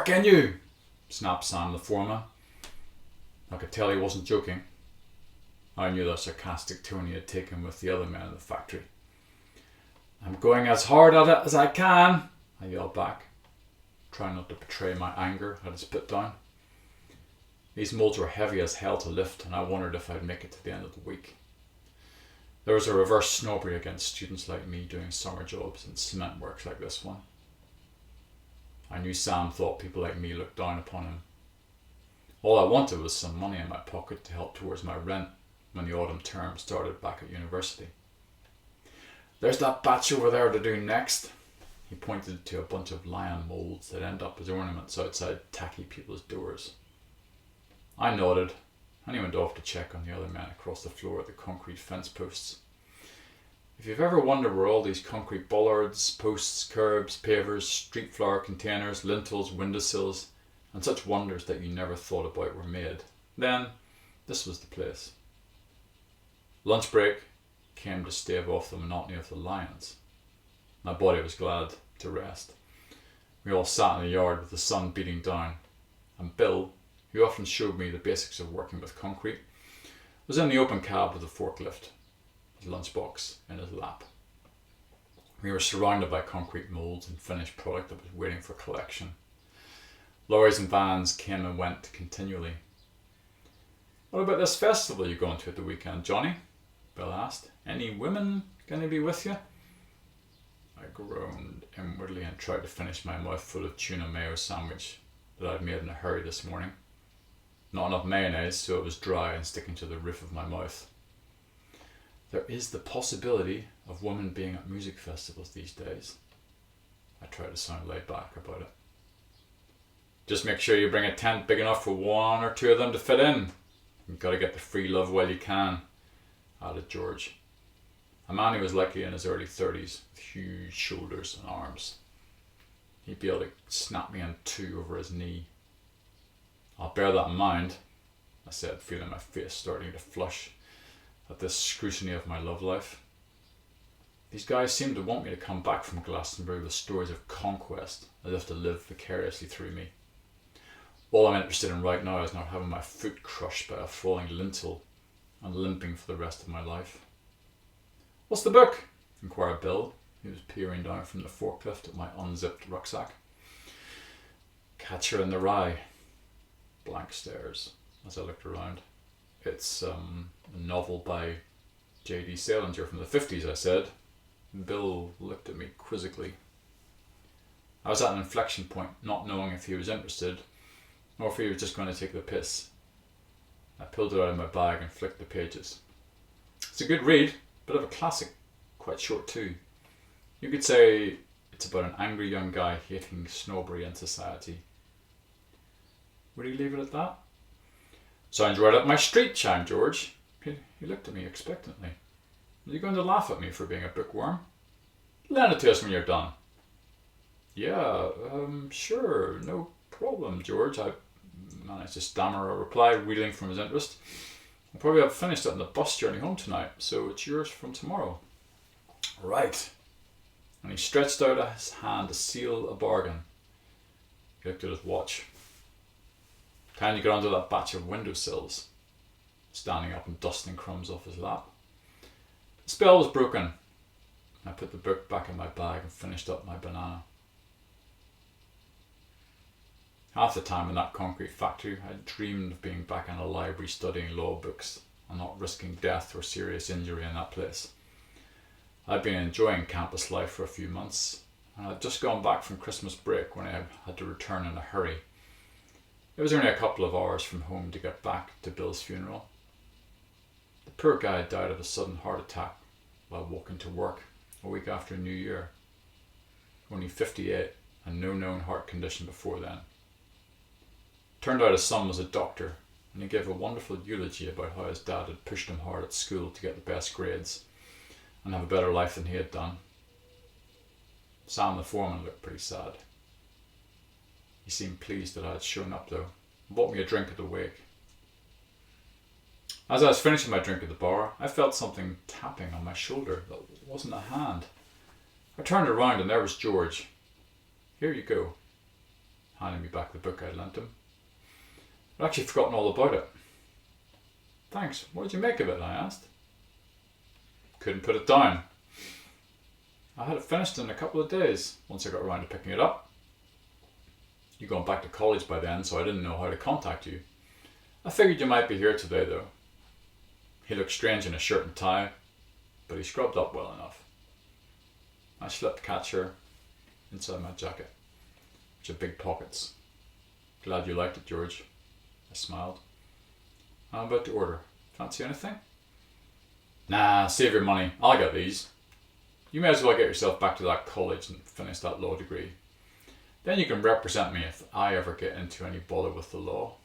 working you, snapped Sam the foreman. I could tell he wasn't joking. I knew the sarcastic tone he had taken with the other men in the factory. I'm going as hard at it as I can, I yelled back, trying not to betray my anger at his put down. These molds were heavy as hell to lift, and I wondered if I'd make it to the end of the week. There was a reverse snobbery against students like me doing summer jobs in cement works like this one. I knew Sam thought people like me looked down upon him. All I wanted was some money in my pocket to help towards my rent when the autumn term started back at university. There's that batch over there to do next. He pointed to a bunch of lion moulds that end up as ornaments outside tacky people's doors. I nodded, and he went off to check on the other men across the floor at the concrete fence posts. If you've ever wondered where all these concrete bollards, posts, curbs, pavers, street floor containers, lintels, windowsills, and such wonders that you never thought about were made, then this was the place. Lunch break came to stave off the monotony of the lions. My body was glad to rest. We all sat in the yard with the sun beating down, and Bill, who often showed me the basics of working with concrete, was in the open cab with the forklift, his lunchbox in his lap. We were surrounded by concrete moulds and finished product that was waiting for collection. Lorries and vans came and went continually. What about this festival you're going to at the weekend, Johnny? Bill asked. Any women going to be with you? I groaned inwardly and tried to finish my mouth full of tuna mayo sandwich that I'd made in a hurry this morning. Not enough mayonnaise, so it was dry and sticking to the roof of my mouth. There is the possibility of women being at music festivals these days. I tried to sound laid back about it. Just make sure you bring a tent big enough for one or two of them to fit in. You've got to get the free love while you can, added George. A man who was likely in his early 30s, with huge shoulders and arms. He'd be able to snap me in two over his knee. I'll bear that in mind, I said, feeling my face starting to flush at this scrutiny of my love life. These guys seem to want me to come back from Glastonbury with stories of conquest, as if to live vicariously through me. All I'm interested in right now is not having my foot crushed by a falling lintel and limping for the rest of my life. What's the book? Inquired Bill, who was peering down from the forklift at my unzipped rucksack. Catcher in the Rye. Blank stares as I looked around. It's a novel by J.D. Salinger from the 50s, I said. Bill looked at me quizzically. I was at an inflection point, not knowing if he was interested or if he was just going to take the piss. I pulled it out of my bag and flicked the pages. It's a good read, bit of a classic, quite short too. You could say it's about an angry young guy hating snobbery in society. Would he leave it at that? Sounds right up my street, chimed George. He looked at me expectantly. Are you going to laugh at me for being a bookworm? Lend it to us when you're done. Yeah, sure, no problem, George. I managed to stammer a reply, wheeling from his interest. I'll probably have finished it on the bus journey home tonight, so it's yours from tomorrow. Right. And he stretched out his hand to seal a bargain. He looked at his watch. Time to get onto that batch of windowsills. Standing up and dusting crumbs off his lap. The spell was broken. I put the book back in my bag and finished up my banana. Half the time in that concrete factory, I dreamed of being back in a library studying law books and not risking death or serious injury in that place. I'd been enjoying campus life for a few months, and I'd just gone back from Christmas break when I had to return in a hurry. It was only a couple of hours from home to get back to Bill's funeral. The poor guy died of a sudden heart attack while walking to work a week after New Year. Only 58 and no known heart condition before then. Turned out his son was a doctor, and he gave a wonderful eulogy about how his dad had pushed him hard at school to get the best grades and have a better life than he had done. Sam the foreman looked pretty sad. He seemed pleased that I had shown up though, and bought me a drink at the wake. As I was finishing my drink at the bar, I felt something tapping on my shoulder that wasn't a hand. I turned around and there was George. Here you go. handing me back the book I'd lent him. I'd actually forgotten all about it. Thanks, what did you make of it? I asked. Couldn't put it down. I had it finished in a couple of days once I got around to picking it up. You'd gone back to college by then, so I didn't know how to contact you. I figured you might be here today though. He looked strange in a shirt and tie, but he scrubbed up well enough. I slipped Catcher inside my jacket, which had big pockets. Glad you liked it, George. I smiled. I'm about to order. Fancy anything? Nah, save your money. I'll get these. You may as well get yourself back to that college and finish that law degree. Then you can represent me if I ever get into any bother with the law.